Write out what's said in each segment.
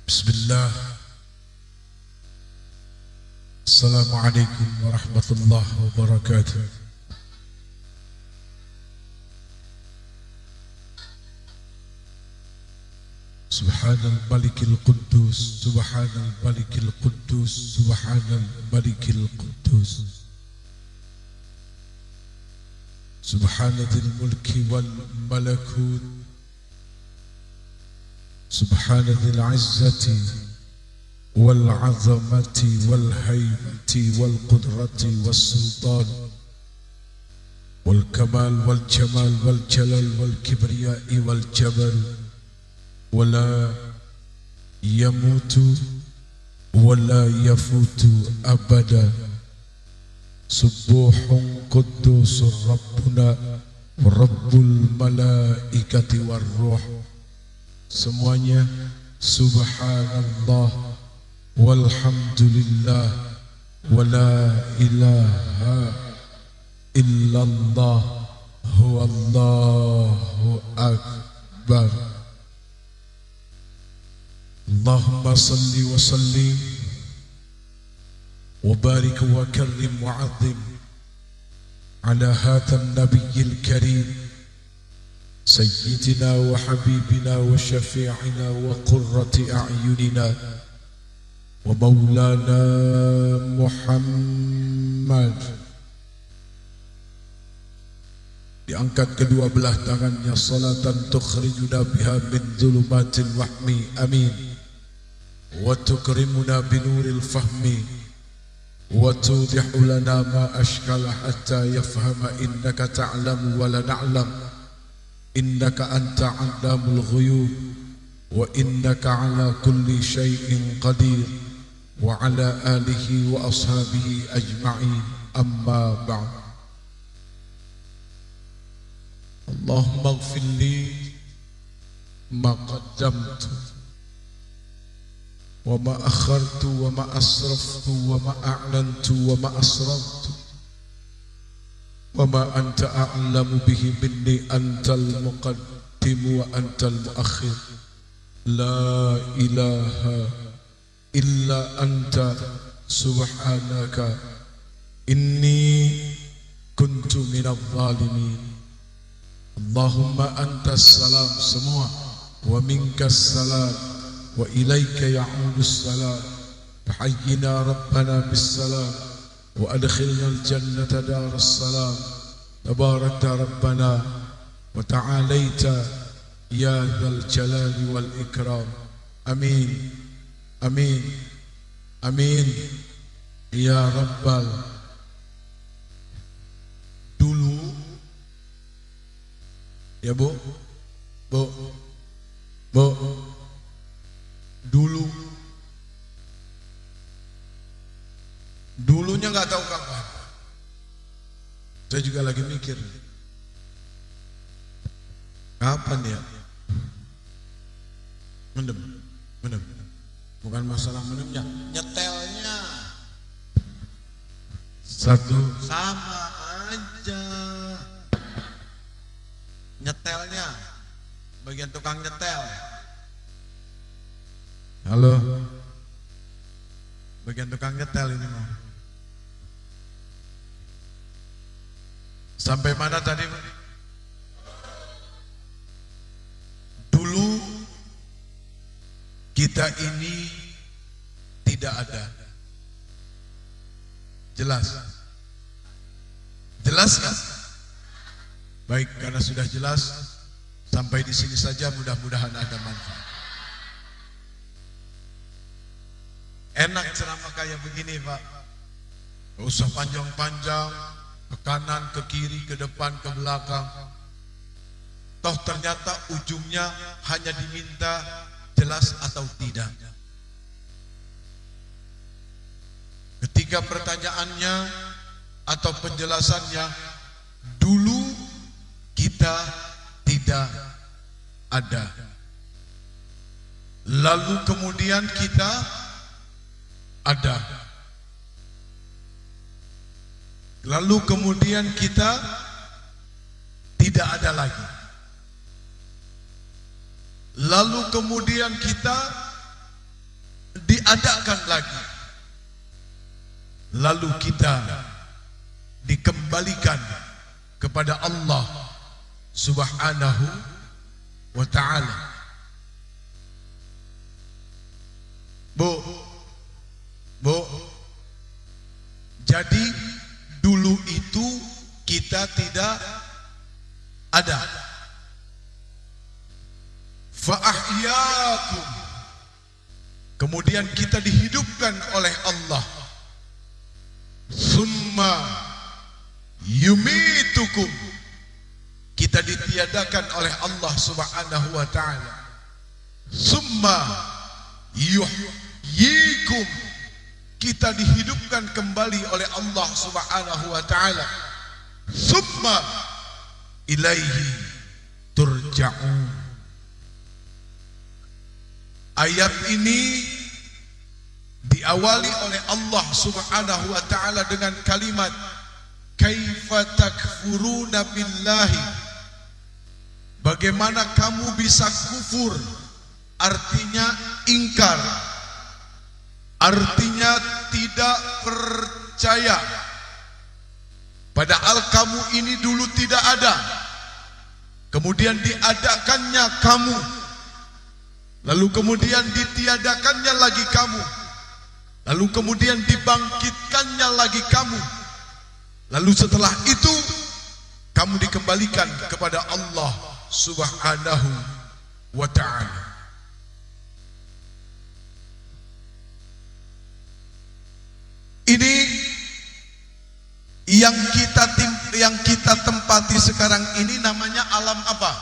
Bismillah. Assalamualaikum warahmatullahi wabarakatuh. Subhanal Malikil Quddus, Subhanal Malikil Quddus, Subhanal Malikil Quddus. Subhanadzil mulki wal malakut, Subhanadzil izzati wal azamati wal haybati wal qudrati wal sultan wal kamal wal jamal wal jalal wal kibriyai wal jabal wala yamutu wala yafutu abada. Subuhun quddusur rabbuna rabbul malaikati warruh. Semuanya subhanallah walhamdulillah wala ilaha illallah huwallahu akbar. Allahumma salli wa sallim wa barik wa karrim wa azim ala hadha an-nabiyil karim sayyidina wa habibina wa syafi'ina wa qurrati a'yunina wa maulana Muhammad. Diangkat kedua belah tangannya salatan tukhrijuna biha min dhulumatil wahmi amin wa tukrimuna binuril fahmi wa tudihu lana ma ashkala hatta yafhama innaka ta'lamu wa la na'lam innaka anta 'allamul ghuyub wa innaka 'ala kulli shay'in qadir wa 'ala alihi wa ashabihi ajma'in amma ba'd. Allahumma ighfir li ma qaddamtu wa ma akhartu wa ma asraftu wa ma a'lantu wa ma asrartu wa ma anta a'lamu bihi minni antal muqaddim wa antal muakhir. La ilaha illa anta subhanaka inni kuntu minadh dhalimin. Allahumma antas salam semua wa minkas salam wa ilaika ya'udus salam. Hayyina rabbana bis salam wa adkhilna al jannata daras salam. Tabarakta rabbana wa ta'alaita ya dzal jalali wal ikram. Amin amin amin ya rabbal. Dulu ya bu dulunya nggak tahu kapan. Saya juga lagi mikir kapan ya. Mendem bukan masalah mendemnya, nyetelnya satu sama aja. Nyetelnya bagian tukang nyetel. Halo, bagian tukang nyetel ini mau sampai mana tadi? Dulu kita ini tidak ada. Jelas kan? Baik, karena sudah jelas, sampai di sini saja, mudah-mudahan ada manfaat. Enak ceramah kayak begini, Pak. Gak usah panjang-panjang, ke kanan, ke kiri, ke depan, ke belakang. Toh ternyata ujungnya hanya diminta jelas atau tidak. Ketika pertanyaannya atau penjelasannya, dulu kita tidak ada. Lalu kemudian kita ada. Lalu kemudian kita tidak ada lagi. Lalu kemudian kita diadakan lagi, lalu kita dikembalikan kepada Allah Subhanahu wa ta'ala. Bu, jadi dulu itu kita tidak ada. Fa'ahyakum, kemudian kita dihidupkan oleh Allah. Summa yumitukum, kita ditiadakan oleh Allah Subhanahu wa ta'ala. Summa yuhyikum, kita dihidupkan kembali oleh Allah Subhanahu wa ta'ala. Summa ilaihi turja'un. Ayat ini diawali oleh Allah Subhanahu wa ta'ala dengan kalimat kaifa takfuruna billahi, bagaimana kamu bisa kufur, artinya ingkar, artinya tidak percaya, padahal kamu ini dulu tidak ada, kemudian diadakannya kamu, lalu kemudian ditiadakannya lagi kamu, lalu kemudian dibangkitkannya lagi kamu, lalu setelah itu kamu dikembalikan kepada Allah Subhanahu wa ta'ala. Ini yang kita tempati sekarang ini namanya alam apa?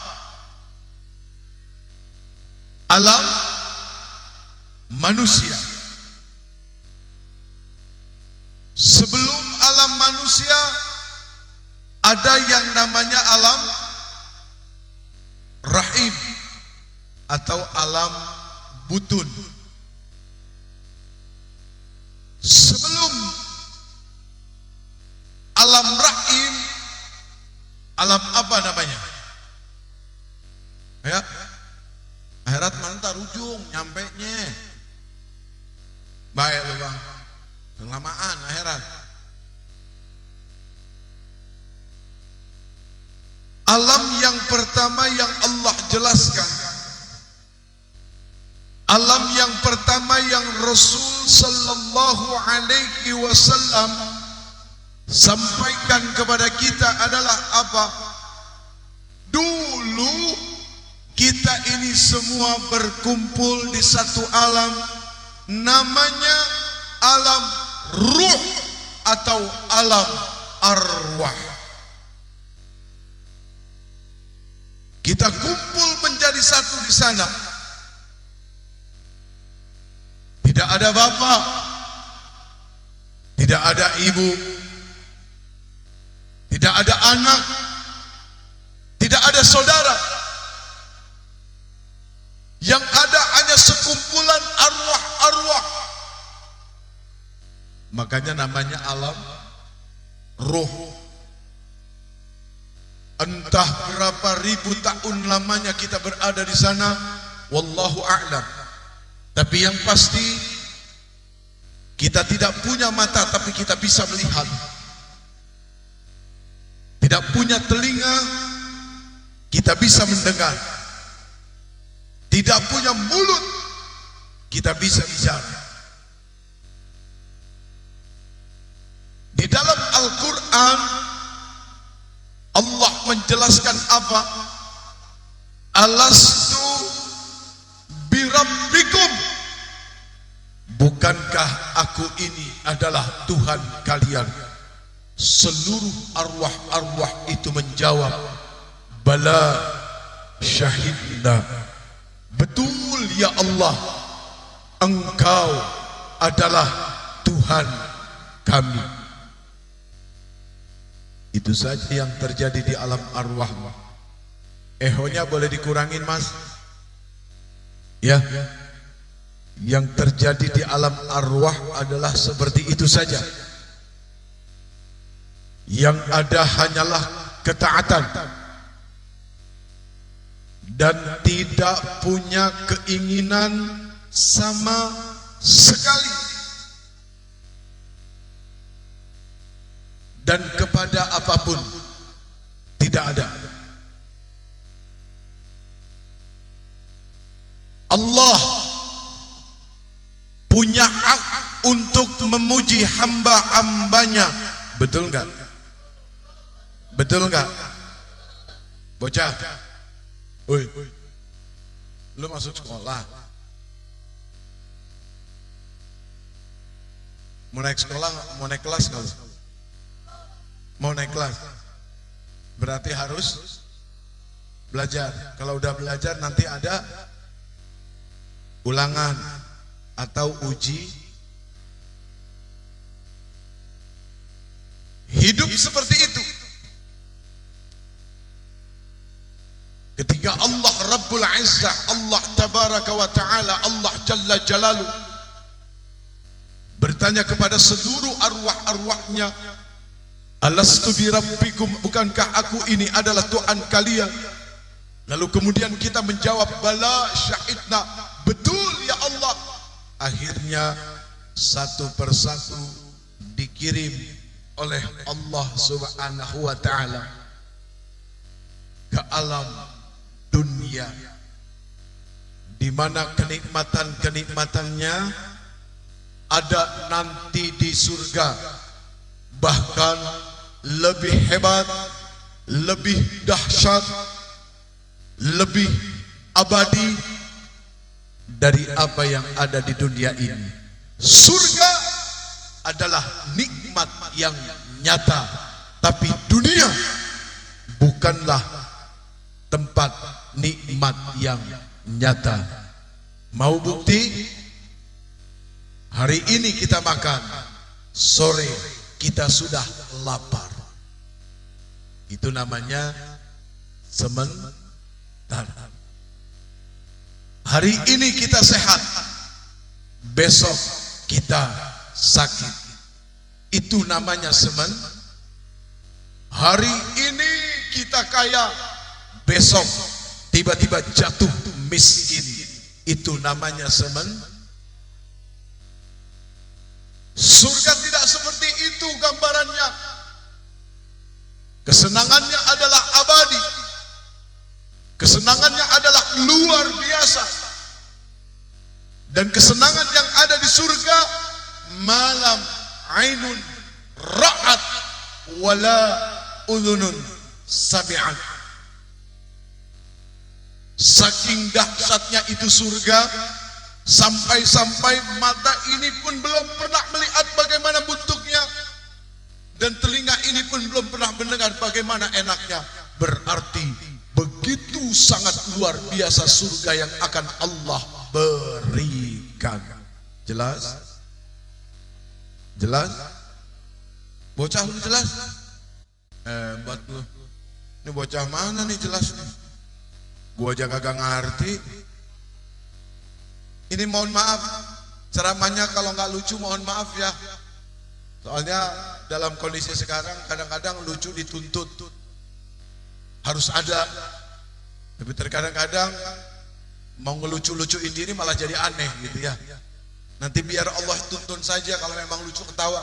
Alam manusia. Sebelum alam manusia ada yang namanya alam rahim atau alam butun. Sebelum alam rahim, alam apa namanya? Ya, akhirat mantar ujung nyampe nya. Baik lu bang, kelamaan akhirat. Alam yang pertama yang Allah jelaskan, alam yang pertama yang Rasul sallallahu alaihi wasallam sampaikan kepada kita adalah apa? Dulu kita ini semua berkumpul di satu alam, namanya alam ruh atau alam arwah. Kita kumpul menjadi satu di sana. Tidak ada bapak, tidak ada ibu, tidak ada anak, tidak ada saudara. Yang ada hanya sekumpulan arwah-arwah. Makanya namanya alam ruh. Entah berapa ribu tahun lamanya kita berada di sana, wallahu a'lam. Tapi yang pasti kita tidak punya mata tapi kita bisa melihat. Tidak punya telinga, kita bisa mendengar. Tidak punya mulut, kita bisa bicara. Di dalam Al-Quran Allah menjelaskan apa? Alastu birabbikum, bukankah aku ini adalah Tuhan kalian? Seluruh arwah-arwah itu menjawab, bala syahidna, betul ya Allah, Engkau adalah Tuhan kami. Itu saja yang terjadi di alam arwah. Ehonya boleh dikurangin mas? Ya. Yang terjadi di alam arwah adalah seperti itu saja. Yang ada hanyalah ketaatan dan tidak punya keinginan sama sekali. Dan kepada apapun tidak ada. Allah punya hak untuk memuji hamba-hambanya. Betul enggak? Betul enggak? Bocah, oi, lu masuk sekolah, mau naik sekolah, mau naik kelas nggak? Mau naik kelas, berarti harus belajar. Kalau udah belajar nanti ada ulangan atau uji. Hidup seperti itu. Ketika Allah Rabbul Izzah, Allah Tabaraka wa Ta'ala, Allah Jalla Jalaluh bertanya kepada seluruh arwah-arwahnya, alastu bi rabbikum, bukankah aku ini adalah Tuhan kalian? Lalu kemudian kita menjawab, bala syahidna, betul ya Allah. Akhirnya satu persatu dikirim oleh Allah Subhanahu wa Ta'ala ke alam dunia, di mana kenikmatan-kenikmatannya ada nanti di surga, bahkan lebih hebat, lebih dahsyat, lebih abadi dari apa yang ada di dunia ini. Surga adalah nikmat yang nyata, tapi dunia bukanlah tempat nikmat yang nyata. Mau bukti? Hari ini kita makan, sore kita sudah lapar. Itu namanya sementara. Hari ini kita sehat, besok kita sakit. Itu namanya sementara. Hari ini kita kaya, besok tiba-tiba jatuh miskin. Itu namanya sementara. Surga tidak seperti itu gambarannya. Kesenangannya adalah abadi. Kesenangannya adalah luar biasa. Dan kesenangan yang ada di surga, malam ainun ra'at wala udhunun sami'at. Saking dahsyatnya itu surga, sampai-sampai mata ini pun belum pernah melihat bagaimana bentuknya, dan telinga ini pun belum pernah mendengar bagaimana enaknya. Berarti begitu sangat luar biasa surga yang akan Allah berikan. Jelas? Jelas? Bocah lu jelas? Hebat lu. Ini bocah mana nih jelas nih? Gua aja kagak ngerti. Ini mohon maaf, ceramahnya kalau nggak lucu mohon maaf ya. Soalnya dalam kondisi sekarang kadang-kadang lucu dituntut, harus ada. Tapi terkadang-kadang mau ngelucu-lucuin diri malah jadi aneh gitu ya. Nanti biar Allah tuntun saja, kalau memang lucu ketawa.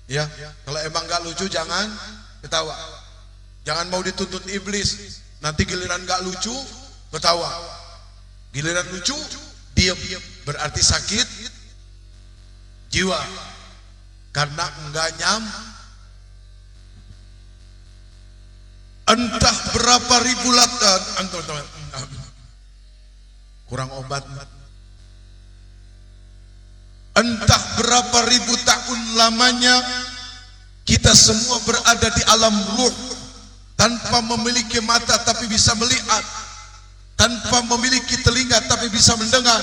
Ya, kalau emang nggak lucu jangan ketawa. Jangan mau dituntut iblis. Nanti giliran nggak lucu ketawa, giliran lucu diam, berarti sakit jiwa karena enggak entah berapa ribu latan kurang obat, entah berapa ribu tahun lamanya kita semua berada di alam ruh, tanpa memiliki mata tapi bisa melihat, tanpa memiliki telinga tapi bisa mendengar,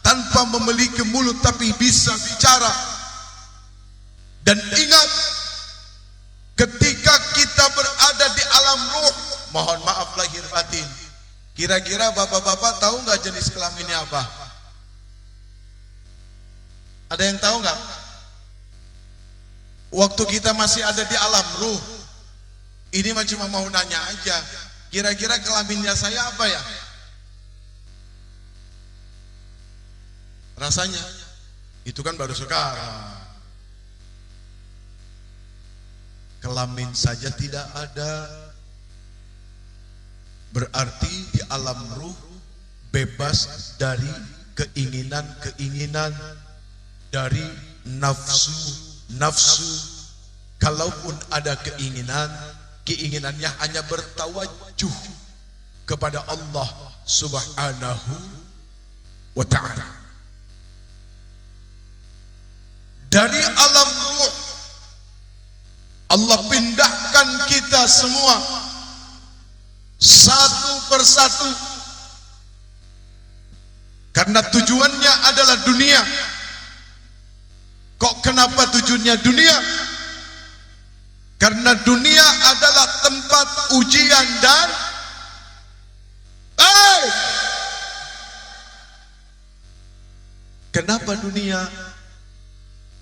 tanpa memiliki mulut tapi bisa bicara. Dan ingat, ketika kita berada di alam ruh, mohon maaf lahir batin, kira-kira bapak-bapak tahu nggak jenis kelaminnya apa? Ada yang tahu nggak? Waktu kita masih ada di alam ruh, ini mah cuma mau nanya aja, kira-kira kelaminnya saya apa ya? Rasanya Itu kan baru sekarang. Kelamin saja tidak ada. Berarti di alam ruh bebas dari keinginan-keinginan, dari nafsu. Kalaupun ada keinginannya hanya bertawajuh kepada Allah Subhanahu wa ta'ala. Dari alam ruh Allah pindahkan kita semua satu persatu, karena tujuannya adalah dunia. Kok kenapa tujuannya dunia? Karena dunia adalah tempat ujian dan kenapa dunia?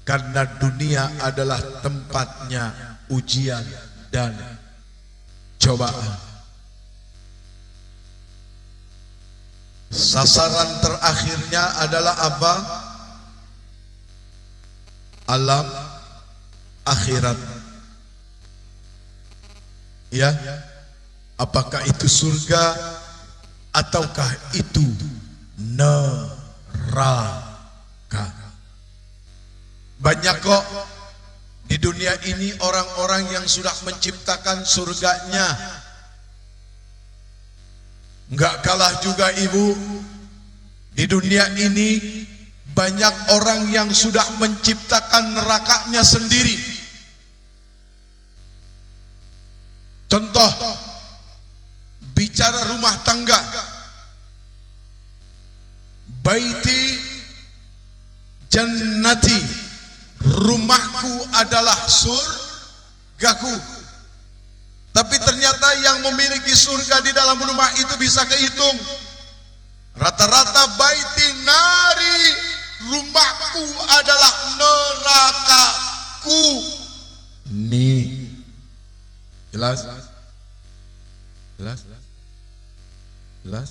Karena dunia adalah tempatnya ujian dan cobaan. Sasaran terakhirnya adalah apa? Alam akhirat. Ya, apakah itu surga ataukah itu neraka? Banyak kok di dunia ini orang-orang yang sudah menciptakan surganya. Enggak kalah juga ibu, di dunia ini banyak orang yang sudah menciptakan nerakanya sendiri. Contoh, bicara rumah tangga, baiti jannati, rumahku adalah surgaku. Tapi ternyata yang memiliki surga di dalam rumah itu bisa kehitung. Rata-rata baiti nari, rumahku adalah nerakaku. Nih, jelas? Jelas?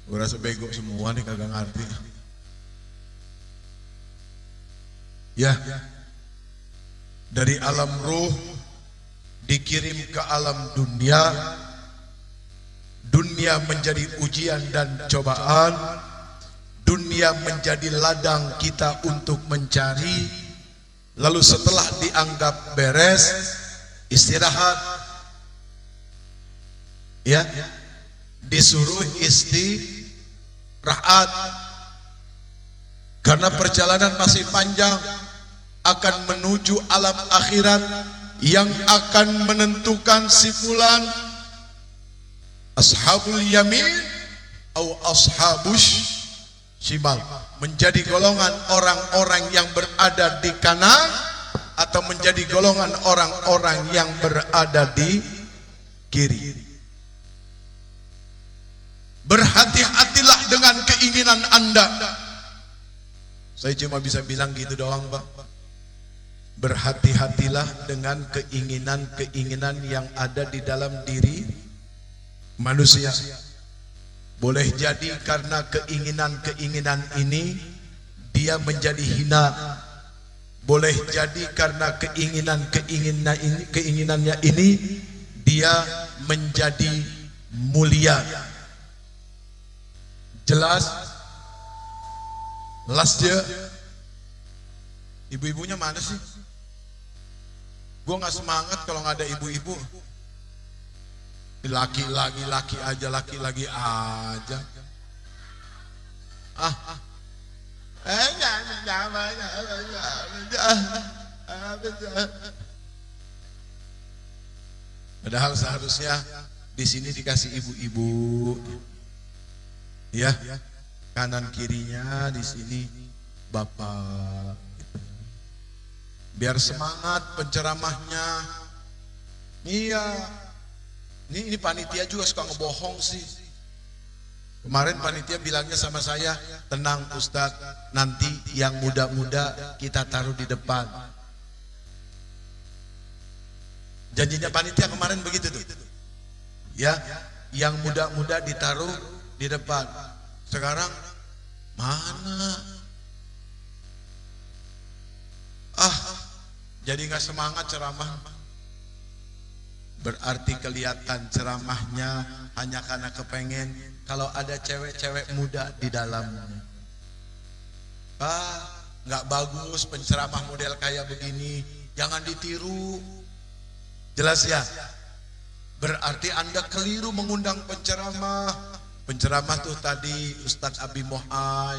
Gue rasa bego semua nih, kagak ngerti. Ya, dari alam ruh dikirim ke alam dunia. Dunia menjadi ujian dan cobaan. Dunia menjadi ladang kita untuk mencari. Lalu setelah dianggap beres, istirahat, ya, disuruh istirahat. Karena perjalanan masih panjang, akan menuju alam akhirat yang akan menentukan si fulan ashabul yamin atau ashabus shimal, menjadi golongan orang-orang yang berada di kanan atau menjadi golongan orang-orang yang berada di kiri. Berhati-hatilah dengan keinginan Anda. Saya cuma bisa bilang gitu doang, Pak. Berhati-hatilah dengan keinginan-keinginan yang ada di dalam diri manusia. Boleh jadi karena keinginan-keinginan ini dia menjadi hina. Boleh jadi karena keinginannya ini dia menjadi mulia. Jelas? Last dia. Ibu-ibunya mana sih? Gue gak semangat kalau gak ada ibu-ibu. Laki-laki aja. Padahal seharusnya di sini dikasih ibu-ibu, ya, kanan kirinya di sini bapak. Biar semangat penceramahnya. Iya. Ini panitia juga suka ngebohong sih. Kemarin panitia bilangnya sama saya, tenang Ustadz, nanti yang muda-muda kita taruh di depan. Janjinya panitia kemarin begitu tuh. Ya, yang muda-muda ditaruh di depan. Sekarang mana? Jadi nggak semangat ceramah. Berarti kelihatan ceramahnya hanya karena kepengen kalau ada cewek-cewek muda di dalamnya. Nggak bagus penceramah model kayak begini, jangan ditiru. Jelas ya? Berarti Anda keliru mengundang penceramah. Penceramah tuh tadi Ustadz Abi Mohai,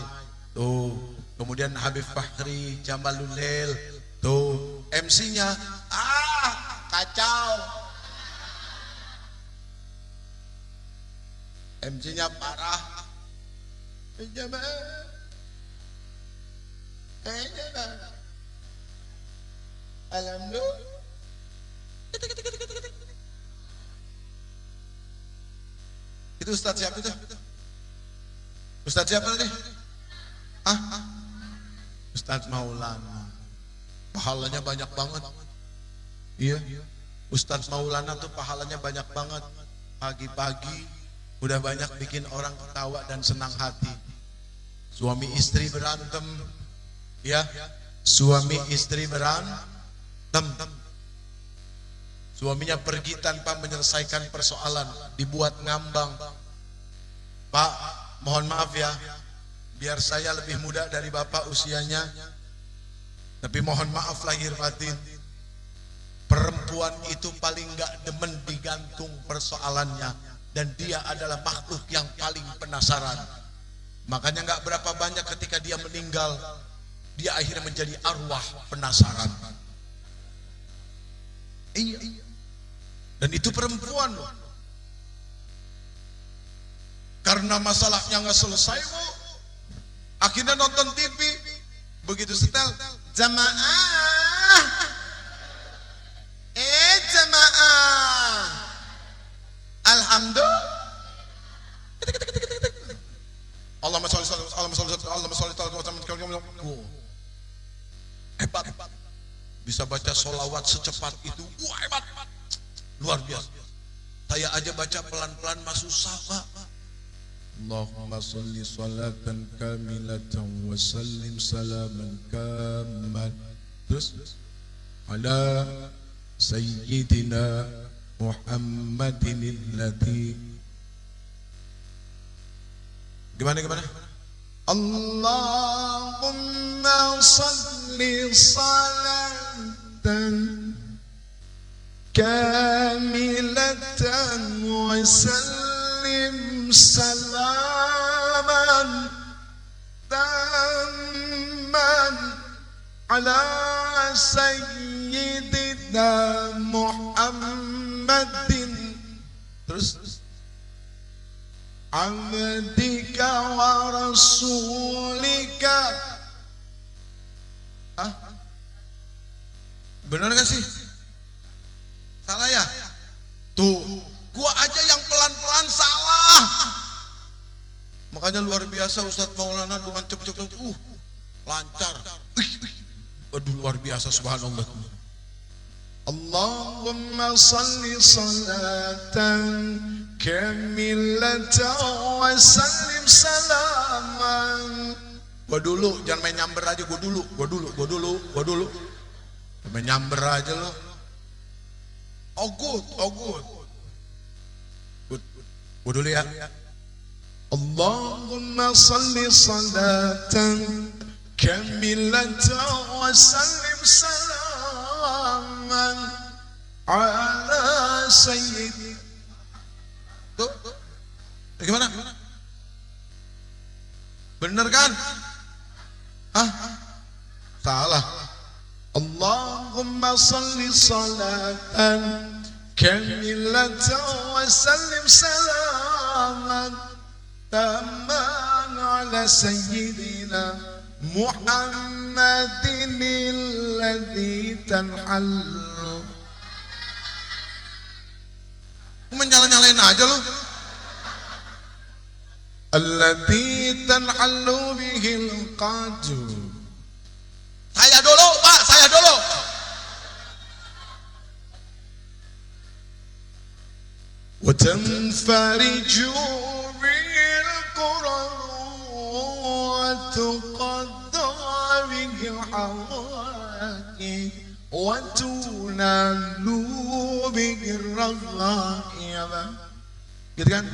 tuh, kemudian Habib Fahri, Jamalul Lail, tuh, MC-nya, kacau. MC-nya parah. Alhamdulillah. Itu Ustadz siapa itu? Ustadz siapa tadi? Ustadz Maulana. Pahalanya banyak banget. Iya. Ustadz Maulana tuh pahalanya banyak banget. Pagi-pagi udah banyak bikin orang ketawa dan senang hati. Suami istri berantem, ya. Suami istri berantem. Suaminya pergi tanpa menyelesaikan persoalan, dibuat ngambang. Pak, mohon maaf ya, biar saya lebih muda dari bapak usianya, tapi mohon maaf lahir batin. Perempuan itu paling gak demen digantung persoalannya. Dan dia adalah makhluk yang paling penasaran. Makanya gak berapa banyak ketika dia meninggal, dia akhirnya menjadi arwah penasaran. Iya. Dan itu perempuan loh. Karena masalahnya gak selesai loh, akhirnya nonton TV. Begitu setel, jamaah, jamaah, alhamdulillah. Allahumma sholli hebat. Bisa baca sholawat secepat itu. Wah, hebat. Luar biasa. Saya aja baca pelan-pelan masih susah, Pak. Allahumma sholli sholatan kamilatan wa sallim salaman kamal. Terus ala sayyidina Muhammadin allati. Gimana? Allahumma salli salatan kamilatan wa sallim salaman tamman ala sayyidina Muhammadin. Terus abdika wa rasulika. Benar gak sih? Salah ya? Tuh, gua aja yang pelan-pelan salah. Makanya luar biasa Ustadz Maulana dengan cepet-cepet, lancar. Aduh, luar biasa, subhanallah. Allahumma salli salatan kamilatan wa sallim salaman. Gua dulu, jangan main nyamber aja. Gua dulu. Main nyamber aja lo. Oh good. Gua dulu ya. Allahumma salli salatan kamilatan wa sallim salaman ala sayyidina. Tuh. Gimana? Bener kan? Salah. Allahumma salli salatan kamilatan wa sallim salaman tamman ala sayyidina Muhammadin alladhi tanhallu. Menyala-nyalain aja lo. Alladhi tanhallu bihil qadu. Saya dulu, Pak, saya dulu. Wa tanfariju bil Qur'an wa tuqadda bihil hawat. wa tunalu birraghaib, gitu kan?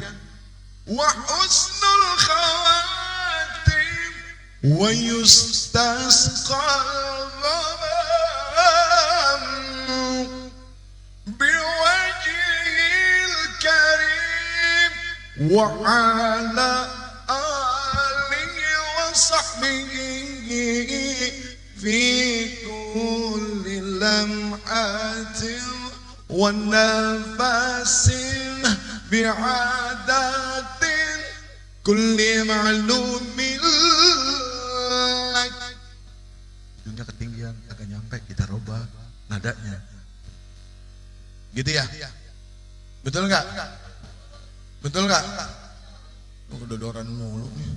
Wa husnul khawatim wa yustasqal ghamam biwajhil karim wa ala alihi wa sahbihi fi kulli lam'atin wa nafasin bi'adatin kulli ma'lumin lak. Ujungnya ketinggian, agak nyampe, kita robah nadanya. Gitu ya? Betul nggak? Betul nggak? Kedodoran mulu nih.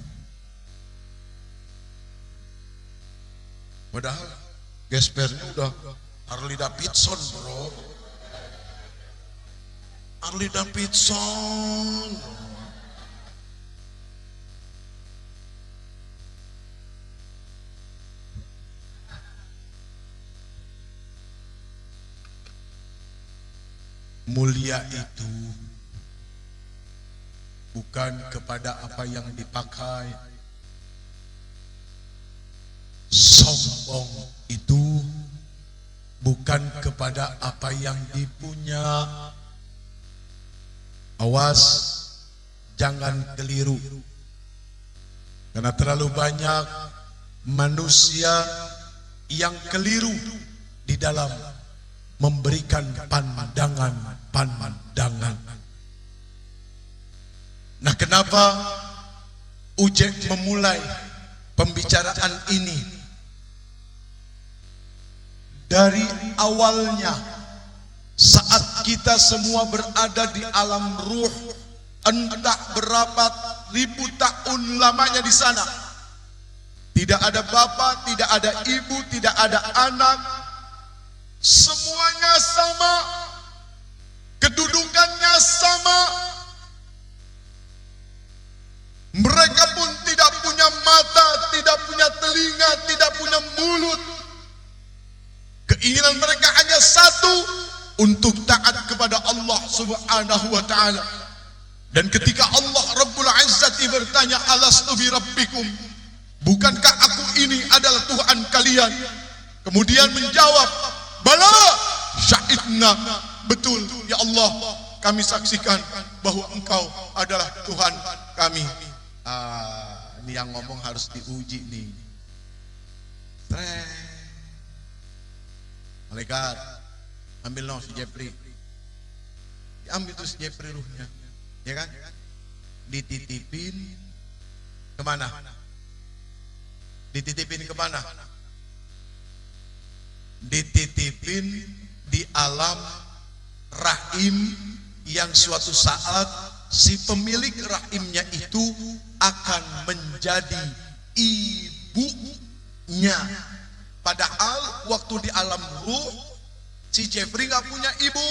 Padahal gespernya udah Harley Davidson, bro. Harley Davidson. Mulia itu bukan kepada apa yang dipakai. Sombong itu bukan kepada apa yang dipunya. Awas, jangan keliru. Karena terlalu banyak manusia yang keliru di dalam memberikan pandangan. Nah, kenapa Ujek memulai pembicaraan ini? Dari awalnya, saat kita semua berada di alam ruh, entah berapa ribu tahun lamanya di sana, tidak ada bapak, tidak ada ibu, tidak ada anak, semuanya sama, kedudukannya sama. Mereka pun tidak punya mata, tidak punya telinga, tidak punya mulut. Keinginan mereka hanya satu, untuk taat kepada Allah Subhanahu wa ta'ala. Dan ketika Allah Rabbul Izzati bertanya, alastu bi rabbikum, bukankah aku ini adalah Tuhan kalian? Kemudian menjawab, bala syahidna, betul ya Allah, kami saksikan bahwa engkau adalah Tuhan kami. Ini yang ngomong harus diuji nih. Malaikat, ambil no si Jeffrey, diambil tuh si Jeffrey ruhnya, ya kan? Dititipin kemana? Dititipin kemana? Dititipin di alam rahim yang suatu saat si pemilik rahimnya itu akan menjadi ibunya. Padahal waktu di alam ruh si Jeffrey nggak punya ibu,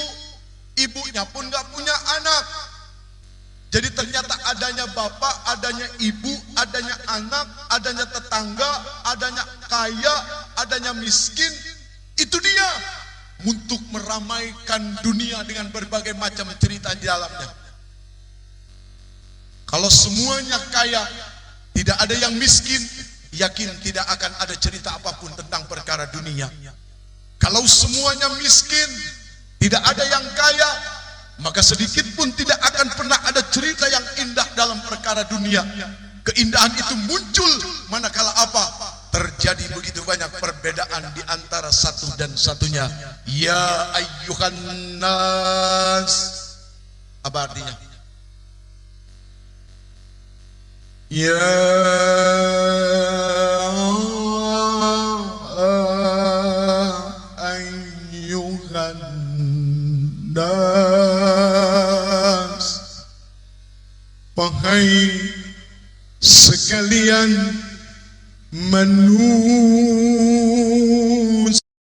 ibunya pun nggak punya anak. Jadi ternyata adanya bapak, adanya ibu, adanya anak, adanya tetangga, adanya kaya, adanya miskin, itu dia untuk meramaikan dunia dengan berbagai macam cerita di dalamnya. Kalau semuanya kaya, tidak ada yang miskin, yakin tidak akan ada cerita apapun tentang perkara dunia. Kalau semuanya miskin, tidak ada yang kaya, maka sedikit pun tidak akan pernah ada cerita yang indah dalam perkara dunia. Keindahan itu muncul manakala apa? Terjadi begitu banyak perbedaan di antara satu dan satunya. Ya ayyuhan nas. Apa artinya? Ya ayyuhan nas, wahai sekalian manusia.